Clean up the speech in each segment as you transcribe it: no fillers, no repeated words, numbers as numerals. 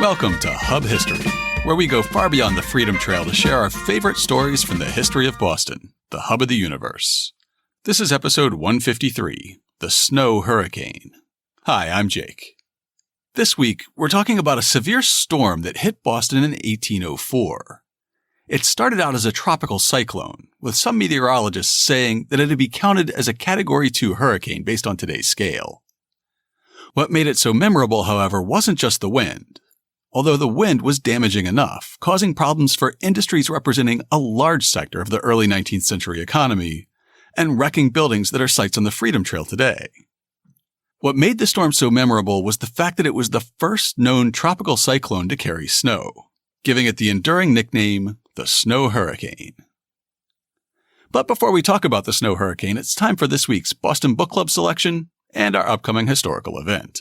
Welcome to Hub History, where we go far beyond the Freedom Trail to share our favorite stories from the history of Boston, the hub of the universe. This is episode 153, The Snow Hurricane. Hi, I'm Jake. This week, we're talking about a severe storm that hit Boston in 1804. It started out as a tropical cyclone, with some meteorologists saying that it would be counted as a Category 2 hurricane based on today's scale. What made it so memorable, however, wasn't just the wind. Although the wind was damaging enough, causing problems for industries representing a large sector of the early 19th century economy, and wrecking buildings that are sites on the Freedom Trail today. What made the storm so memorable was the fact that it was the first known tropical cyclone to carry snow, giving it the enduring nickname, the Snow Hurricane. But before we talk about the Snow Hurricane, it's time for this week's Boston Book Club selection and our upcoming historical event.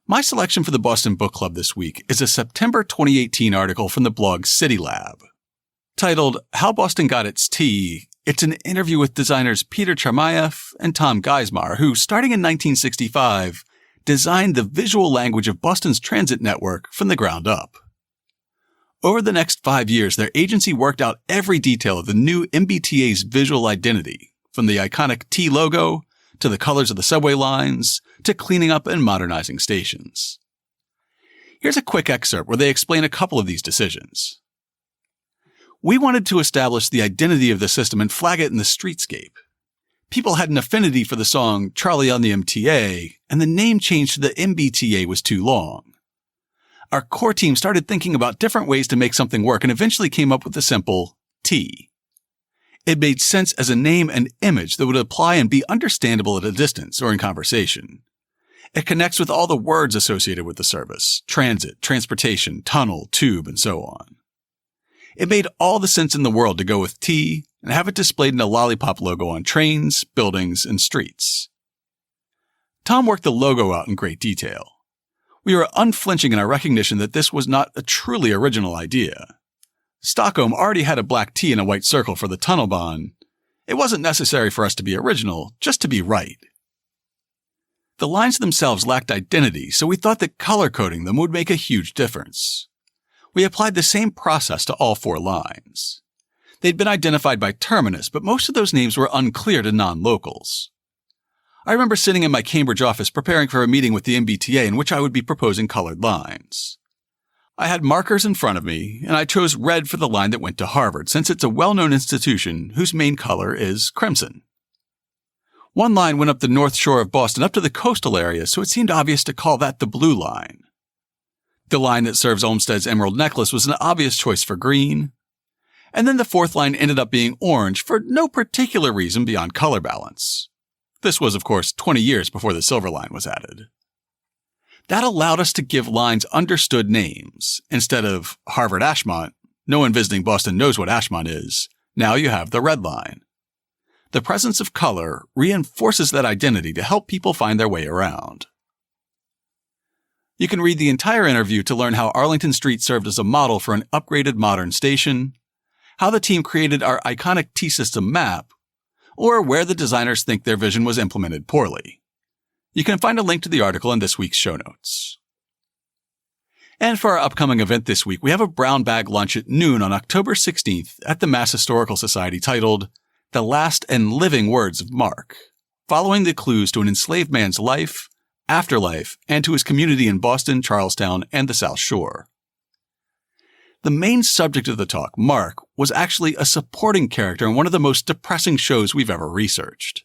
My selection for the Boston Book Club this week is a September 2018 article from the blog City Lab. Titled, How Boston Got Its Tea, it's an interview with designers Peter Chermayeff and Tom Geismar, who, starting in 1965, designed the visual language of Boston's transit network from the ground up. Over the next 5 years, their agency worked out every detail of the new MBTA's visual identity, from the iconic T logo to the colors of the subway lines, to cleaning up and modernizing stations. Here's a quick excerpt where they explain a couple of these decisions. We wanted to establish the identity of the system and flag it in the streetscape. People had an affinity for the song Charlie on the MTA, and the name change to the MBTA was too long. Our core team started thinking about different ways to make something work and eventually came up with the simple T. It made sense as a name and image that would apply and be understandable at a distance or in conversation. It connects with all the words associated with the service: transit, transportation, tunnel, tube, and so on. It made all the sense in the world to go with T and have it displayed in a lollipop logo on trains, buildings, and streets. Tom worked the logo out in great detail. We were unflinching in our recognition that this was not a truly original idea. Stockholm already had a black T and a white circle for the tunnel bond. It wasn't necessary for us to be original, just to be right. The lines themselves lacked identity, so we thought that color coding them would make a huge difference. We applied the same process to all 4 lines. They'd been identified by terminus, but most of those names were unclear to non-locals. I remember sitting in my Cambridge office preparing for a meeting with the MBTA in which I would be proposing colored lines. I had markers in front of me, and I chose red for the line that went to Harvard, since it's a well-known institution whose main color is crimson. One line went up the north shore of Boston up to the coastal area, so it seemed obvious to call that the blue line. The line that serves Olmsted's Emerald Necklace was an obvious choice for green. And then the 4th line ended up being orange for no particular reason beyond color balance. This was, of course, 20 years before the silver line was added. That allowed us to give lines understood names. Instead of Harvard Ashmont, no one visiting Boston knows what Ashmont is. Now you have the red line. The presence of color reinforces that identity to help people find their way around. You can read the entire interview to learn how Arlington Street served as a model for an upgraded modern station, how the team created our iconic T-system map, or where the designers think their vision was implemented poorly. You can find a link to the article in this week's show notes. And for our upcoming event this week, we have a brown bag lunch at noon on October 16th at the Mass Historical Society titled The Last and Living Words of Mark, following the clues to an enslaved man's life, afterlife, and to his community in Boston, Charlestown, and the South Shore. The main subject of the talk, Mark, was actually a supporting character in one of the most depressing shows we've ever researched.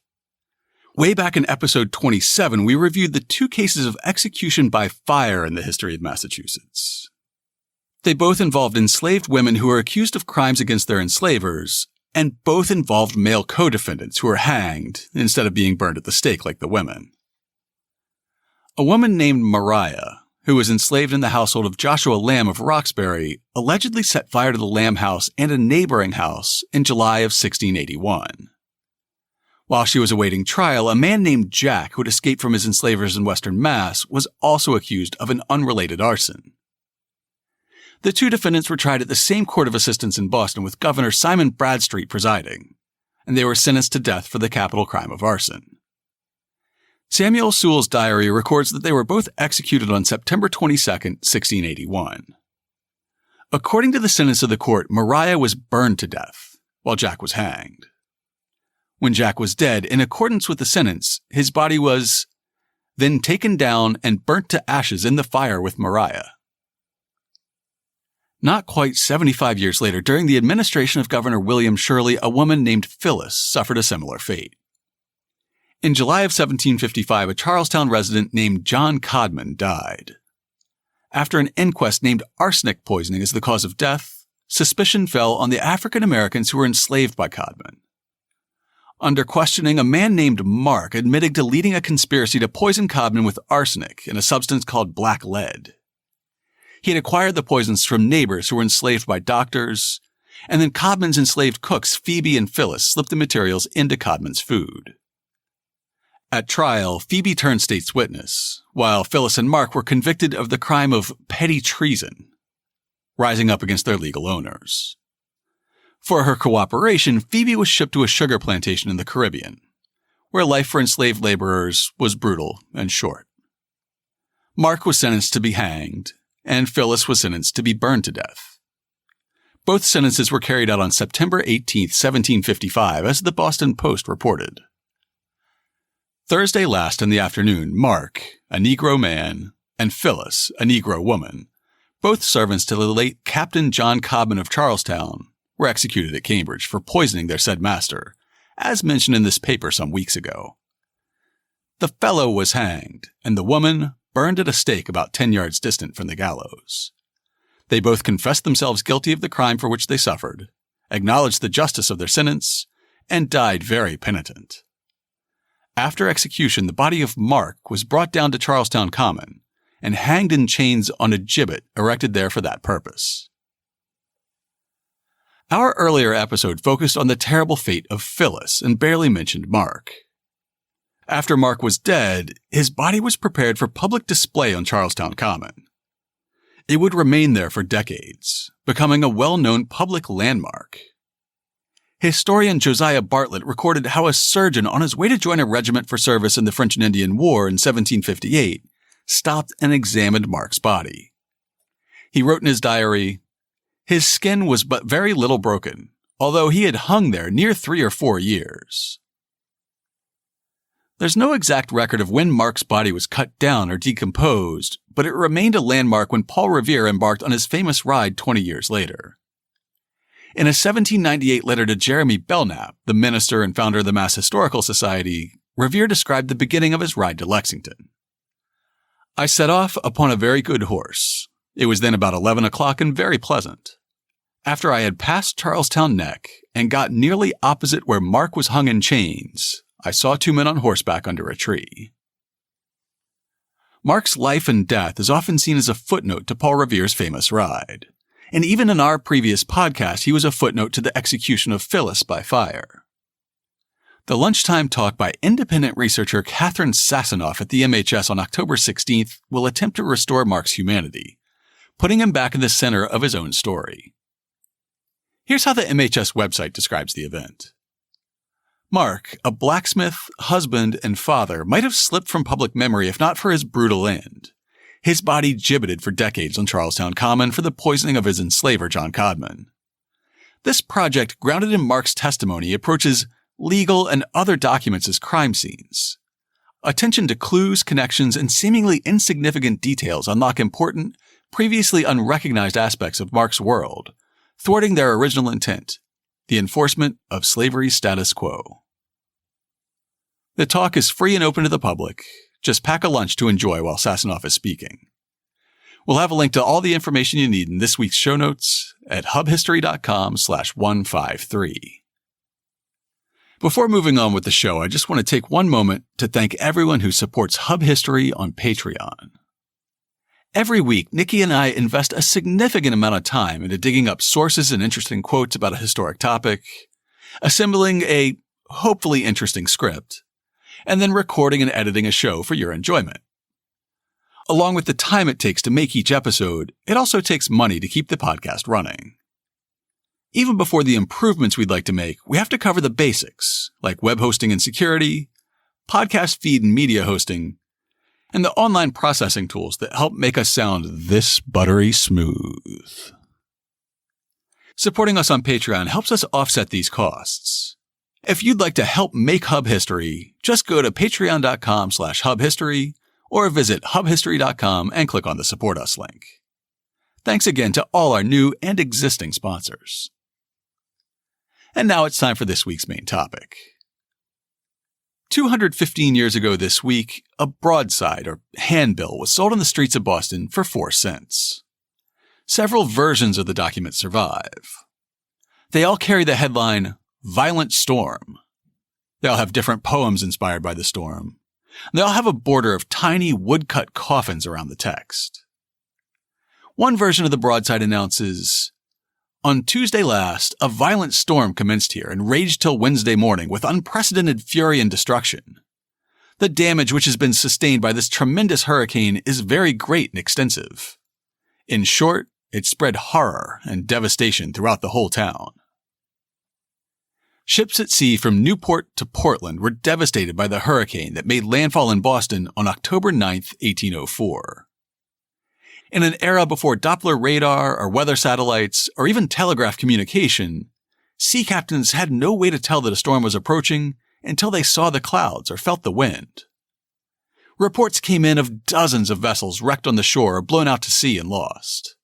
Way back in episode 27, we reviewed the 2 cases of execution by fire in the history of Massachusetts. They both involved enslaved women who were accused of crimes against their enslavers, and both involved male co-defendants who were hanged instead of being burned at the stake like the women. A woman named Mariah, who was enslaved in the household of Joshua Lamb of Roxbury, allegedly set fire to the Lamb house and a neighboring house in July of 1681. While she was awaiting trial, a man named Jack, who had escaped from his enslavers in Western Mass, was also accused of an unrelated arson. The 2 defendants were tried at the same court of assistance in Boston with Governor Simon Bradstreet presiding, and they were sentenced to death for the capital crime of arson. Samuel Sewall's diary records that they were both executed on September 22, 1681. According to the sentence of the court, Maria was burned to death, while Jack was hanged. When Jack was dead, in accordance with the sentence, his body was then taken down and burnt to ashes in the fire with Maria. Not quite 75 years later, during the administration of Governor William Shirley, a woman named Phyllis suffered a similar fate. In July of 1755, a Charlestown resident named John Codman died. After an inquest named arsenic poisoning as the cause of death, suspicion fell on the African Americans who were enslaved by Codman. Under questioning, a man named Mark admitted to leading a conspiracy to poison Codman with arsenic and a substance called black lead. He had acquired the poisons from neighbors who were enslaved by doctors, and then Codman's enslaved cooks, Phoebe and Phyllis, slipped the materials into Codman's food. At trial, Phoebe turned state's witness, while Phyllis and Mark were convicted of the crime of petty treason, rising up against their legal owners. For her cooperation, Phoebe was shipped to a sugar plantation in the Caribbean, where life for enslaved laborers was brutal and short. Mark was sentenced to be hanged, and Phyllis was sentenced to be burned to death. Both sentences were carried out on September 18, 1755, as the Boston Post reported. Thursday last in the afternoon, Mark, a Negro man, and Phyllis, a Negro woman, both servants to the late Captain John Codman of Charlestown, were executed at Cambridge for poisoning their said master, as mentioned in this paper some weeks ago. The fellow was hanged, and the woman burned at a stake about 10 yards distant from the gallows. They both confessed themselves guilty of the crime for which they suffered, acknowledged the justice of their sentence, and died very penitent. After execution, the body of Mark was brought down to Charlestown Common and hanged in chains on a gibbet erected there for that purpose. Our earlier episode focused on the terrible fate of Phyllis and barely mentioned Mark. After Mark was dead, his body was prepared for public display on Charlestown Common. It would remain there for decades, becoming a well-known public landmark. Historian Josiah Bartlett recorded how a surgeon on his way to join a regiment for service in the French and Indian War in 1758 stopped and examined Mark's body. He wrote in his diary, "His skin was but very little broken, although he had hung there near 3 or 4 years." There's no exact record of when Mark's body was cut down or decomposed, but it remained a landmark when Paul Revere embarked on his famous ride 20 years later. In a 1798 letter to Jeremy Belknap, the minister and founder of the Mass Historical Society, Revere described the beginning of his ride to Lexington. "I set off upon a very good horse. It was then about 11 o'clock and very pleasant. After I had passed Charlestown Neck and got nearly opposite where Mark was hung in chains, I saw 2 men on horseback under a tree." Mark's life and death is often seen as a footnote to Paul Revere's famous ride. And even in our previous podcast, he was a footnote to the execution of Phyllis by fire. The lunchtime talk by independent researcher Catherine Sassanoff at the MHS on October 16th will attempt to restore Mark's humanity, putting him back in the center of his own story. Here's how the MHS website describes the event. Mark, a blacksmith, husband, and father, might have slipped from public memory if not for his brutal end. His body gibbeted for decades on Charlestown Common for the poisoning of his enslaver, John Codman. This project, grounded in Mark's testimony, approaches legal and other documents as crime scenes. Attention to clues, connections, and seemingly insignificant details unlock important, previously unrecognized aspects of Mark's world, thwarting their original intent, the enforcement of slavery's status quo. The talk is free and open to the public. Just pack a lunch to enjoy while Sassanoff is speaking. We'll have a link to all the information you need in this week's show notes at hubhistory.com/153. Before moving on with the show, I just want to take one moment to thank everyone who supports Hub History on Patreon. Every week, Nikki and I invest a significant amount of time into digging up sources and interesting quotes about a historic topic, assembling a hopefully interesting script, and then recording and editing a show for your enjoyment. Along with the time it takes to make each episode, it also takes money to keep the podcast running. Even before the improvements we'd like to make, we have to cover the basics, like web hosting and security, podcast feed and media hosting, and the online processing tools that help make us sound this buttery smooth. Supporting us on Patreon helps us offset these costs. If you'd like to help make Hub History, just go to patreon.com/hubhistory or visit hubhistory.com and click on the Support Us link. Thanks again to all our new and existing sponsors. And now it's time for this week's main topic. 215 years ago this week, a broadside or handbill was sold on the streets of Boston for 4 cents. Several versions of the document survive. They all carry the headline, Violent Storm. They all have different poems inspired by the storm. They all have a border of tiny woodcut coffins around the text. One version of the broadside announces, on Tuesday last, a violent storm commenced here and raged till Wednesday morning with unprecedented fury and destruction. The damage which has been sustained by this tremendous hurricane is very great and extensive. In short, it spread horror and devastation throughout the whole town. Ships at sea from Newport to Portland were devastated by the hurricane that made landfall in Boston on October 9, 1804. In an era before Doppler radar or weather satellites or even telegraph communication, sea captains had no way to tell that a storm was approaching until they saw the clouds or felt the wind. Reports came in of dozens of vessels wrecked on the shore or blown out to sea and lost.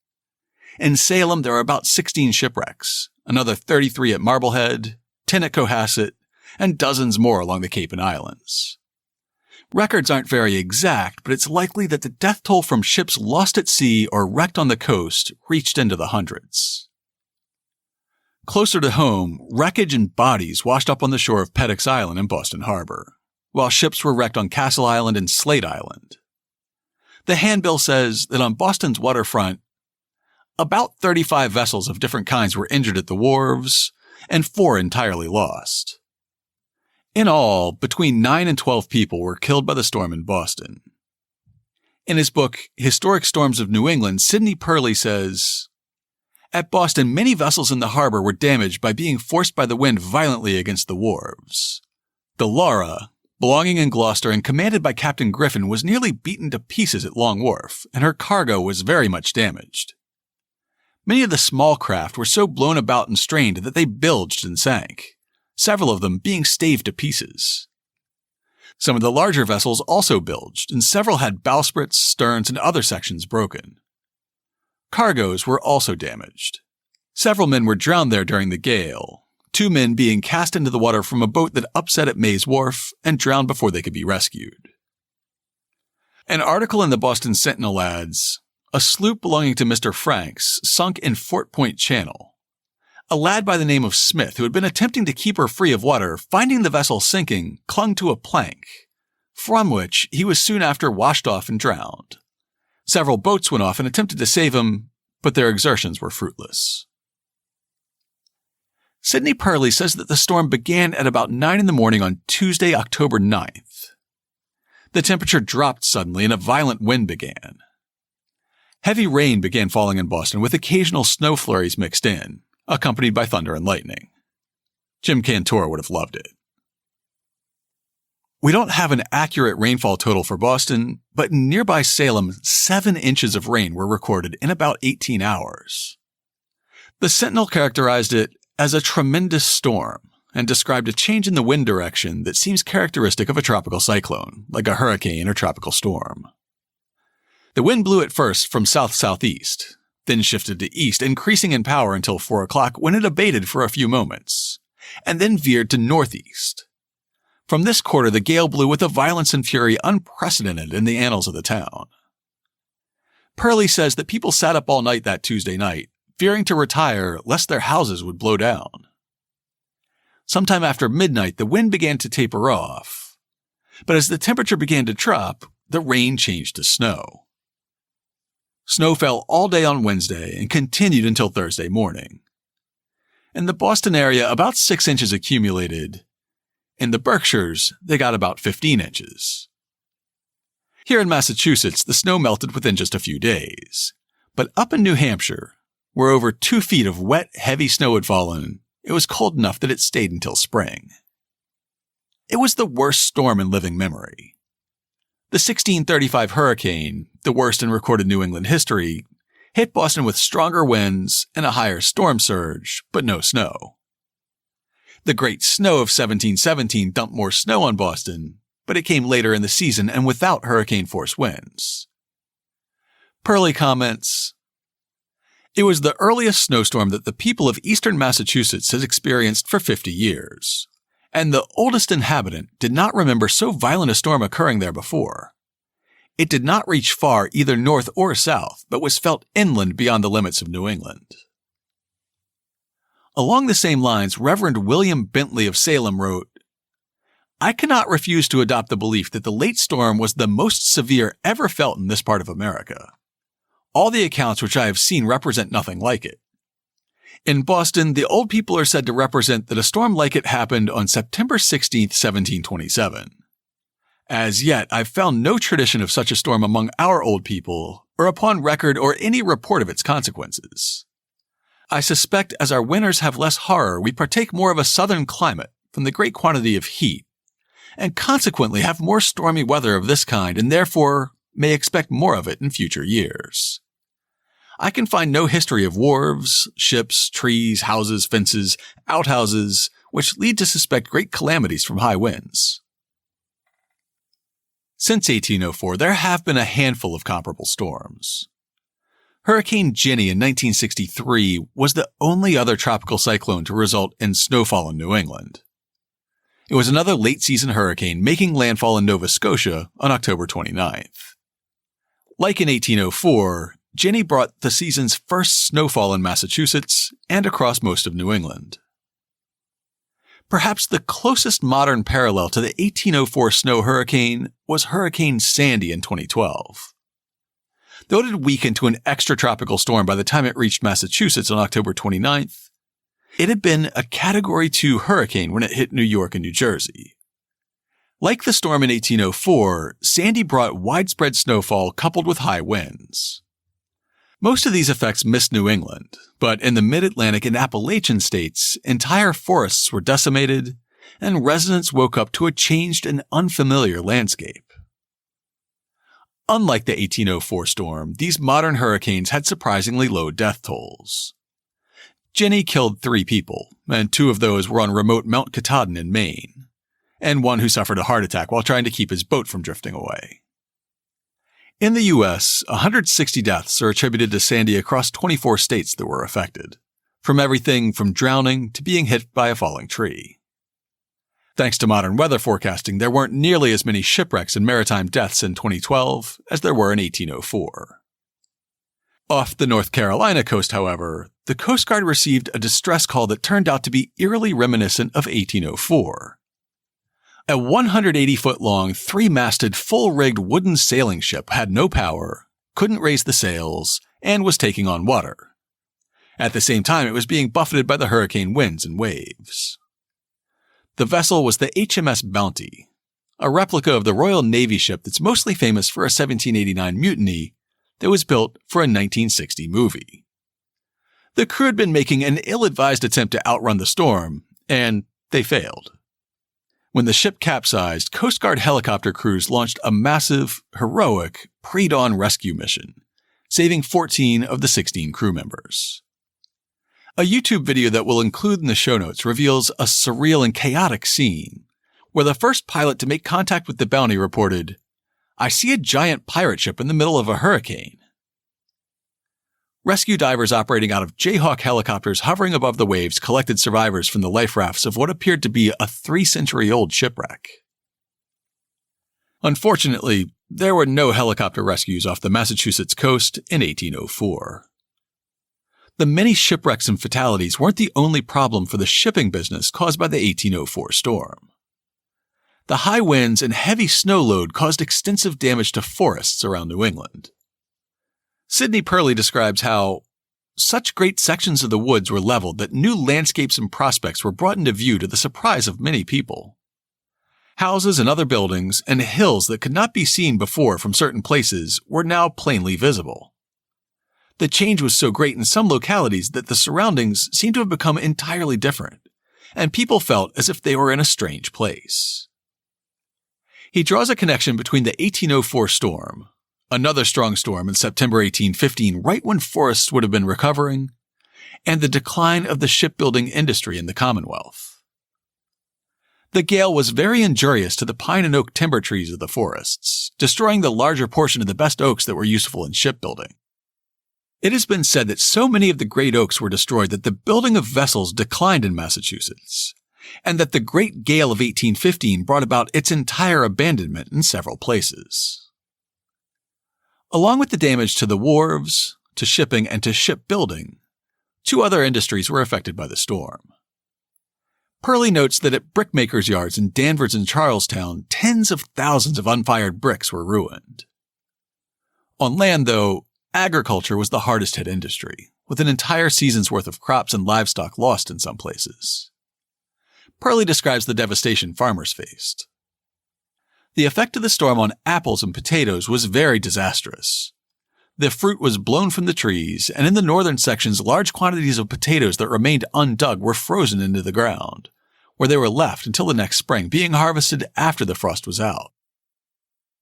In Salem, there were about 16 shipwrecks, another 33 at Marblehead, 10 at Cohasset, and dozens more along the Cape and Islands. Records aren't very exact, but it's likely that the death toll from ships lost at sea or wrecked on the coast reached into the hundreds. Closer to home, wreckage and bodies washed up on the shore of Peddocks Island in Boston Harbor, while ships were wrecked on Castle Island and Slate Island. The handbill says that on Boston's waterfront, about 35 vessels of different kinds were injured at the wharves, and 4 entirely lost. In all, between 9 and 12 people were killed by the storm in Boston. In his book, Historic Storms of New England, Sidney Purley says, at Boston, many vessels in the harbor were damaged by being forced by the wind violently against the wharves. The Laura, belonging in Gloucester and commanded by Captain Griffin, was nearly beaten to pieces at Long Wharf, and her cargo was very much damaged. Many of the small craft were so blown about and strained that they bilged and sank, several of them being staved to pieces. Some of the larger vessels also bilged, and several had bowsprits, sterns, and other sections broken. Cargoes were also damaged. Several men were drowned there during the gale, 2 men being cast into the water from a boat that upset at Mays Wharf and drowned before they could be rescued. An article in the Boston Sentinel adds, a sloop belonging to Mr. Franks sunk in Fort Point Channel. A lad by the name of Smith, who had been attempting to keep her free of water, finding the vessel sinking, clung to a plank, from which he was soon after washed off and drowned. Several boats went off and attempted to save him, but their exertions were fruitless. Sidney Purley says that the storm began at about 9 in the morning on Tuesday, October 9th. The temperature dropped suddenly and a violent wind began. Heavy rain began falling in Boston with occasional snow flurries mixed in, accompanied by thunder and lightning. Jim Cantor would have loved it. We don't have an accurate rainfall total for Boston, but in nearby Salem, 7 inches of rain were recorded in about 18 hours. The Sentinel characterized it as a tremendous storm and described a change in the wind direction that seems characteristic of a tropical cyclone, like a hurricane or tropical storm. The wind blew at first from south-southeast, then shifted to east, increasing in power until 4 o'clock when it abated for a few moments, and then veered to northeast. From this quarter, the gale blew with a violence and fury unprecedented in the annals of the town. Purley says that people sat up all night that Tuesday night, fearing to retire lest their houses would blow down. Sometime after midnight, the wind began to taper off, but as the temperature began to drop, the rain changed to snow. Snow fell all day on Wednesday and continued until Thursday morning. In the Boston area, about 6 inches accumulated. In the Berkshires, they got about 15 inches. Here in Massachusetts, the snow melted within just a few days. But up in New Hampshire, where over 2 feet of wet, heavy snow had fallen, it was cold enough that it stayed until spring. it was the worst storm in living memory. The 1635 hurricane, the worst in recorded New England history, hit Boston with stronger winds and a higher storm surge, but no snow. The Great Snow of 1717 dumped more snow on Boston, but it came later in the season and without hurricane-force winds. Purley comments, "It was the earliest snowstorm that the people of eastern Massachusetts has experienced for 50 years, and the oldest inhabitant did not remember so violent a storm occurring there before. It did not reach far either north or south, but was felt inland beyond the limits of New England." Along the same lines, Reverend William Bentley of Salem wrote, "I cannot refuse to adopt the belief that the late storm was the most severe ever felt in this part of America. All the accounts which I have seen represent nothing like it. In Boston, the old people are said to represent that a storm like it happened on September 16, 1727. As yet, I've found no tradition of such a storm among our old people, or upon record or any report of its consequences. I suspect as our winters have less horror, we partake more of a southern climate from the great quantity of heat, and consequently have more stormy weather of this kind and therefore may expect more of it in future years. I can find no history of wharves, ships, trees, houses, fences, outhouses, which lead to suspect great calamities from high winds." Since 1804, there have been a handful of comparable storms. Hurricane Jenny in 1963 was the only other tropical cyclone to result in snowfall in New England. It was another late-season hurricane making landfall in Nova Scotia on October 29th. Like in 1804, Jenny brought the season's first snowfall in Massachusetts and across most of New England. Perhaps the closest modern parallel to the 1804 snow hurricane was Hurricane Sandy in 2012. Though it had weakened to an extratropical storm by the time it reached Massachusetts on October 29th, it had been a Category 2 hurricane when it hit New York and New Jersey. Like the storm in 1804, Sandy brought widespread snowfall coupled with high winds. Most of these effects missed New England, but in the mid-Atlantic and Appalachian states, entire forests were decimated, and residents woke up to a changed and unfamiliar landscape. Unlike the 1804 storm, these modern hurricanes had surprisingly low death tolls. Jenny killed 3 people, and 2 of those were on remote Mount Katahdin in Maine, and one who suffered a heart attack while trying to keep his boat from drifting away. In the U.S., 160 deaths are attributed to Sandy across 24 states that were affected, from everything from drowning to being hit by a falling tree. Thanks to modern weather forecasting, there weren't nearly as many shipwrecks and maritime deaths in 2012 as there were in 1804. Off the North Carolina coast, however, the Coast Guard received a distress call that turned out to be eerily reminiscent of 1804. A 180-foot-long, 3-masted, full-rigged wooden sailing ship had no power, couldn't raise the sails, and was taking on water. At the same time, it was being buffeted by the hurricane winds and waves. The vessel was the HMS Bounty, a replica of the Royal Navy ship that's mostly famous for a 1789 mutiny that was built for a 1960 movie. The crew had been making an ill-advised attempt to outrun the storm, and they failed. When the ship capsized, Coast Guard helicopter crews launched a massive, heroic, pre-dawn rescue mission, saving 14 of the 16 crew members. A YouTube video that we'll include in the show notes reveals a surreal and chaotic scene, where the first pilot to make contact with the Bounty reported, "I see a giant pirate ship in the middle of a hurricane." Rescue divers operating out of Jayhawk helicopters hovering above the waves collected survivors from the life rafts of what appeared to be a 3-century-old shipwreck. Unfortunately, there were no helicopter rescues off the Massachusetts coast in 1804. The many shipwrecks and fatalities weren't the only problem for the shipping business caused by the 1804 storm. The high winds and heavy snow load caused extensive damage to forests around New England. Sidney Purley describes how such great sections of the woods were leveled that new landscapes and prospects were brought into view to the surprise of many people. Houses and other buildings and hills that could not be seen before from certain places were now plainly visible. The change was so great in some localities that the surroundings seemed to have become entirely different, and people felt as if they were in a strange place. He draws a connection between the 1804 storm, another strong storm in September 1815, right when forests would have been recovering, and the decline of the shipbuilding industry in the Commonwealth. The gale was very injurious to the pine and oak timber trees of the forests, destroying the larger portion of the best oaks that were useful in shipbuilding. It has been said that so many of the great oaks were destroyed that the building of vessels declined in Massachusetts, and that the Great Gale of 1815 brought about its entire abandonment in several places. Along with the damage to the wharves, to shipping, and to shipbuilding, 2 other industries were affected by the storm. Purley notes that at brickmakers' yards in Danvers and Charlestown, tens of thousands of unfired bricks were ruined. On land, though, agriculture was the hardest hit industry, with an entire season's worth of crops and livestock lost in some places. Purley describes the devastation farmers faced. The effect of the storm on apples and potatoes was very disastrous. The fruit was blown from the trees, and in the northern sections, large quantities of potatoes that remained undug were frozen into the ground, where they were left until the next spring, being harvested after the frost was out.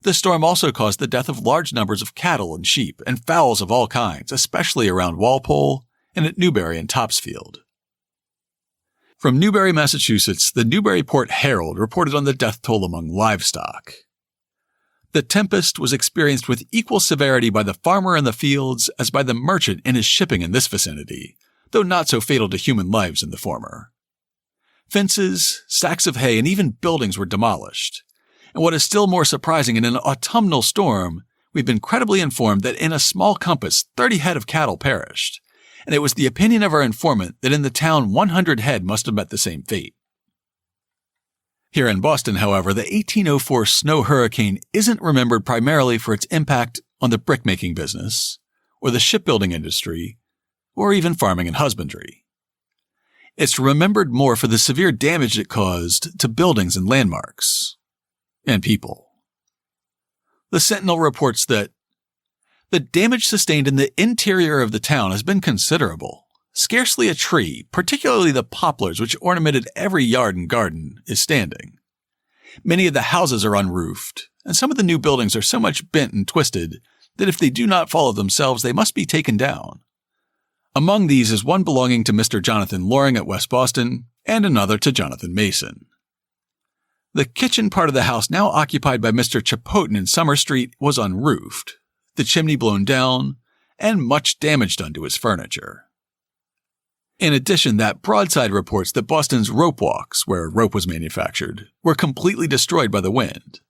The storm also caused the death of large numbers of cattle and sheep and fowls of all kinds, especially around Walpole and at Newbury and Topsfield. From Newbury, Massachusetts, the Newburyport Herald reported on the death toll among livestock. The tempest was experienced with equal severity by the farmer in the fields as by the merchant in his shipping in this vicinity, though not so fatal to human lives in the former. Fences, stacks of hay, and even buildings were demolished. And what is still more surprising, in an autumnal storm, we've been credibly informed that in a small compass 30 head of cattle perished, and it was the opinion of our informant that in the town 100 head must have met the same fate. Here in Boston, however, the 1804 snow hurricane isn't remembered primarily for its impact on the brickmaking business, or the shipbuilding industry, or even farming and husbandry. It's remembered more for the severe damage it caused to buildings and landmarks, and people. The Sentinel reports that the damage sustained in the interior of the town has been considerable. Scarcely a tree, particularly the poplars which ornamented every yard and garden, is standing. Many of the houses are unroofed, and some of the new buildings are so much bent and twisted that if they do not follow themselves, they must be taken down. Among these is one belonging to Mr. Jonathan Loring at West Boston, and another to Jonathan Mason. The kitchen part of the house, now occupied by Mr. Chapotin in Summer Street, was unroofed, the chimney blown down, and much damage done to his furniture. In addition, that Broadside reports that Boston's rope walks, where rope was manufactured, were completely destroyed by the wind,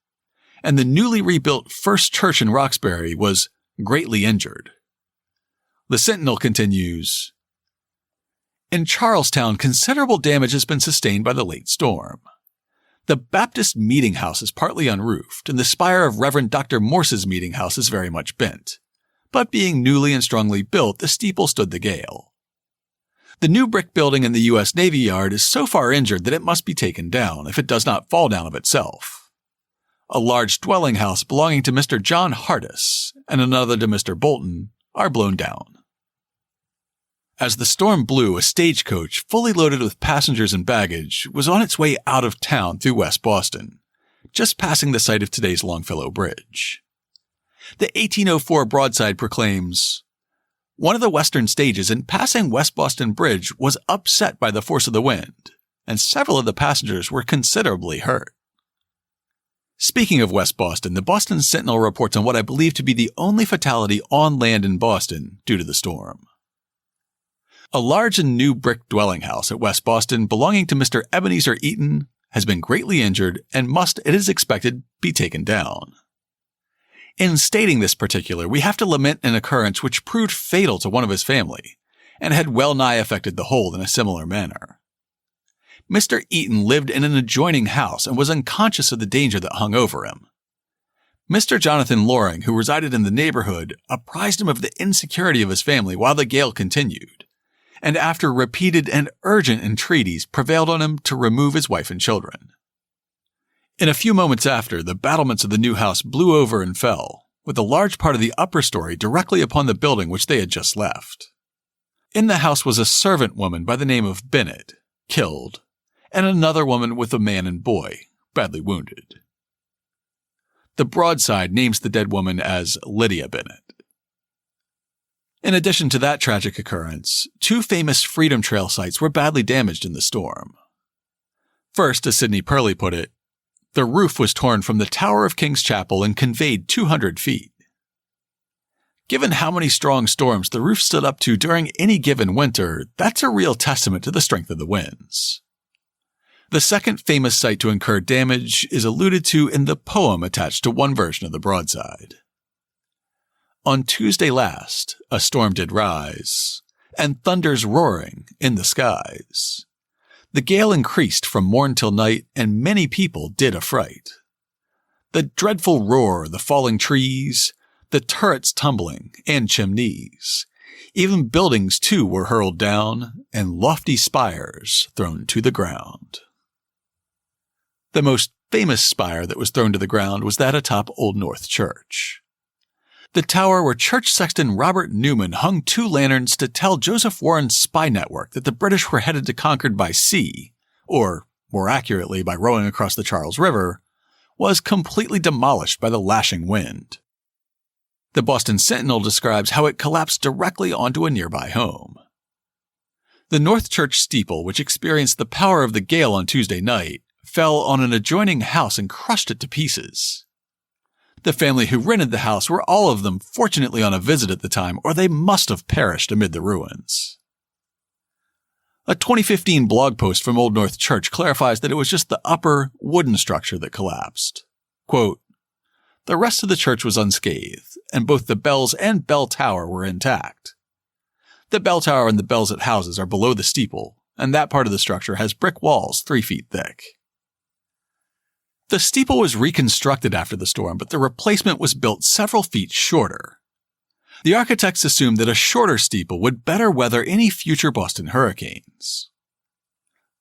and the newly rebuilt First Church in Roxbury was greatly injured. The Sentinel continues, in Charlestown, considerable damage has been sustained by the late storm. The Baptist Meeting House is partly unroofed, and the spire of Reverend Dr. Morse's meeting house is very much bent. But being newly and strongly built, the steeple stood the gale. The new brick building in the U.S. Navy Yard is so far injured that it must be taken down if it does not fall down of itself. A large dwelling house belonging to Mr. John Hardis and another to Mr. Bolton are blown down. As the storm blew, a stagecoach fully loaded with passengers and baggage was on its way out of town through West Boston, just passing the site of today's Longfellow Bridge. The 1804 Broadside proclaims, one of the western stages in passing West Boston Bridge was upset by the force of the wind, and several of the passengers were considerably hurt. Speaking of West Boston, the Boston Sentinel reports on what I believe to be the only fatality on land in Boston due to the storm. A large and new brick dwelling house at West Boston belonging to Mr. Ebenezer Eaton has been greatly injured and must, it is expected, be taken down. In stating this particular, we have to lament an occurrence which proved fatal to one of his family, and had well nigh affected the whole in a similar manner. Mr. Eaton lived in an adjoining house and was unconscious of the danger that hung over him. Mr. Jonathan Loring, who resided in the neighborhood, apprised him of the insecurity of his family while the gale continued, and after repeated and urgent entreaties prevailed on him to remove his wife and children. In a few moments after, the battlements of the new house blew over and fell, with a large part of the upper story directly upon the building which they had just left. In the house was a servant woman by the name of Bennett, killed, and another woman with a man and boy, badly wounded. The Broadside names the dead woman as Lydia Bennett. In addition to that tragic occurrence, 2 famous Freedom Trail sites were badly damaged in the storm. First, as Sidney Purley put it, the roof was torn from the Tower of King's Chapel and conveyed 200 feet. Given how many strong storms the roof stood up to during any given winter, that's a real testament to the strength of the winds. The second famous site to incur damage is alluded to in the poem attached to one version of the Broadside. On Tuesday last, a storm did rise, and thunders roaring in the skies. The gale increased from morn till night, and many people did affright. The dreadful roar, the falling trees, the turrets tumbling, and chimneys. Even buildings, too, were hurled down, and lofty spires thrown to the ground. The most famous spire that was thrown to the ground was that atop Old North Church. The tower where church sexton Robert Newman hung 2 lanterns to tell Joseph Warren's spy network that the British were headed to Concord by sea, or, more accurately, by rowing across the Charles River, was completely demolished by the lashing wind. The Boston Sentinel describes how it collapsed directly onto a nearby home. The North Church steeple, which experienced the power of the gale on Tuesday night, fell on an adjoining house and crushed it to pieces. The family who rented the house were all of them fortunately on a visit at the time, or they must have perished amid the ruins. A 2015 blog post from Old North Church clarifies that it was just the upper, wooden structure that collapsed. Quote, "The rest of the church was unscathed, and both the bells and bell tower were intact. The bell tower and the bells it houses are below the steeple, and that part of the structure has brick walls 3 feet thick." The steeple was reconstructed after the storm, but the replacement was built several feet shorter. The architects assumed that a shorter steeple would better weather any future Boston hurricanes.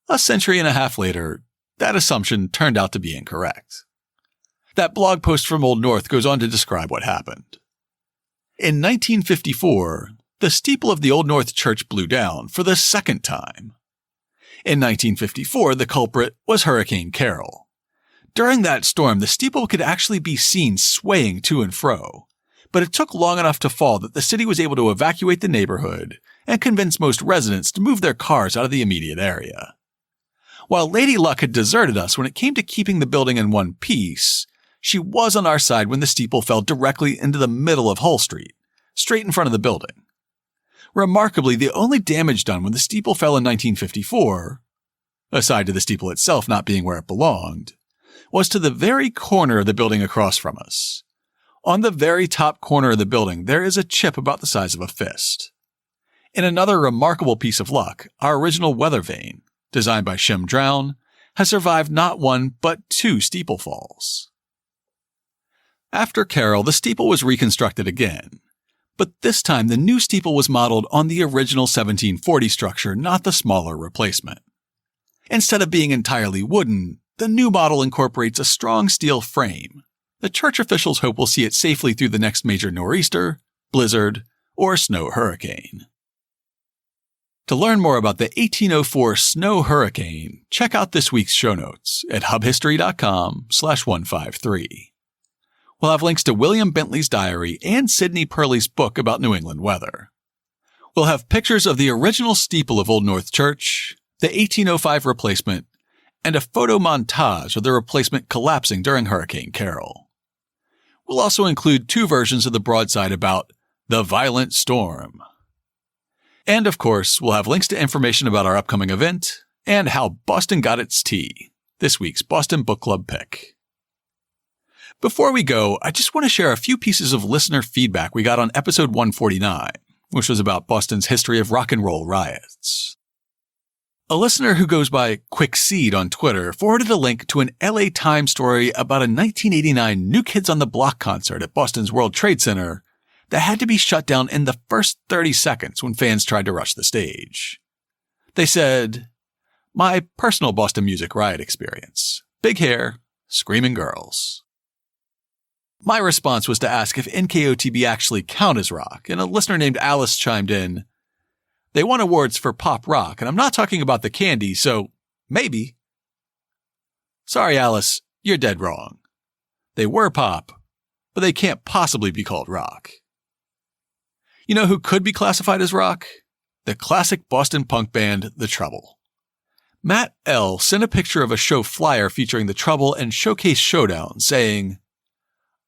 A century and a half later, that assumption turned out to be incorrect. That blog post from Old North goes on to describe what happened. In 1954, the steeple of the Old North Church blew down for the second time. In 1954, the culprit was Hurricane Carol. During that storm, the steeple could actually be seen swaying to and fro, but it took long enough to fall that the city was able to evacuate the neighborhood and convince most residents to move their cars out of the immediate area. While Lady Luck had deserted us when it came to keeping the building in one piece, she was on our side when the steeple fell directly into the middle of Hull Street, straight in front of the building. Remarkably, the only damage done when the steeple fell in 1954, aside to the steeple itself not being where it belonged, was to the very corner of the building across from us. On the very top corner of the building, there is a chip about the size of a fist. In another remarkable piece of luck, our original weather vane, designed by Shem Drown, has survived not 1 but 2 steeple falls. After Carol, the steeple was reconstructed again, but this time the new steeple was modeled on the original 1740 structure, not the smaller replacement. Instead of being entirely wooden, the new model incorporates a strong steel frame. The church officials hope we'll see it safely through the next major nor'easter, blizzard, or snow hurricane. To learn more about the 1804 snow hurricane, check out this week's show notes at hubhistory.com/153. We'll have links to William Bentley's diary and Sidney Purley's book about New England weather. We'll have pictures of the original steeple of Old North Church, the 1805 replacement, and a photo montage of the replacement collapsing during Hurricane Carol. We'll also include 2 versions of the Broadside about the violent storm. And of course, we'll have links to information about our upcoming event and how Boston got its tea, this week's Boston Book Club pick. Before we go, I just want to share a few pieces of listener feedback we got on episode 149, which was about Boston's history of rock and roll riots. A listener who goes by QuickSeed on Twitter forwarded a link to an LA Times story about a 1989 New Kids on the Block concert at Boston's World Trade Center that had to be shut down in the first 30 seconds when fans tried to rush the stage. They said, "My personal Boston music riot experience. Big hair, screaming girls." My response was to ask if NKOTB actually count as rock, and a listener named Alice chimed in, "They won awards for pop rock, and I'm not talking about the candy, so maybe." Sorry, Alice, you're dead wrong. They were pop, but they can't possibly be called rock. You know who could be classified as rock? The classic Boston punk band, The Trouble. Matt L. sent a picture of a show flyer featuring The Trouble and Showcase Showdown, saying,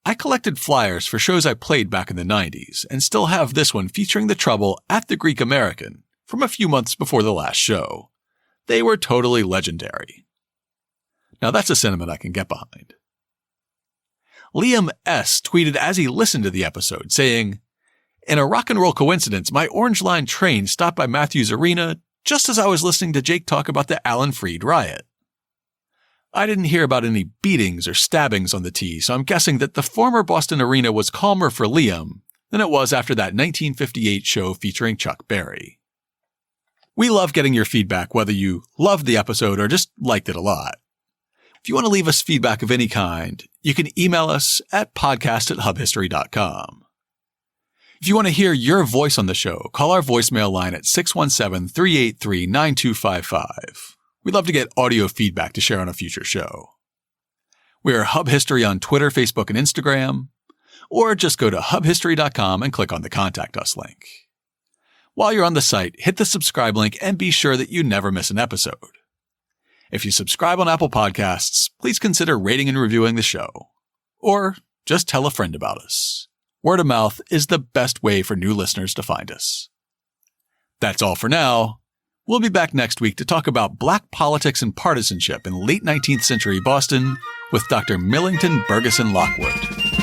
"I collected flyers for shows I played back in the 90s, and still have this one featuring The Trouble at the Greek American from a few months before the last show. They were totally legendary." Now that's a sentiment I can get behind. Liam S. tweeted as he listened to the episode, saying, "In a rock and roll coincidence, my Orange Line train stopped by Matthews Arena just as I was listening to Jake talk about the Alan Freed riot. I didn't hear about any beatings or stabbings on the T, so I'm guessing that the former Boston Arena was calmer for Liam than it was after that 1958 show featuring Chuck Berry." We love getting your feedback, whether you loved the episode or just liked it a lot. If you want to leave us feedback of any kind, you can email us at podcast@hubhistory.com. If you want to hear your voice on the show, call our voicemail line at 617-383-9255. We'd love to get audio feedback to share on a future show. We are Hub History on Twitter, Facebook, and Instagram, or just go to hubhistory.com and click on the Contact Us link. While you're on the site, hit the subscribe link and be sure that you never miss an episode. If you subscribe on Apple Podcasts, please consider rating and reviewing the show. Or just tell a friend about us. Word of mouth is the best way for new listeners to find us. That's all for now. We'll be back next week to talk about black politics and partisanship in late 19th century Boston with Dr. Millington Bergeson Lockwood.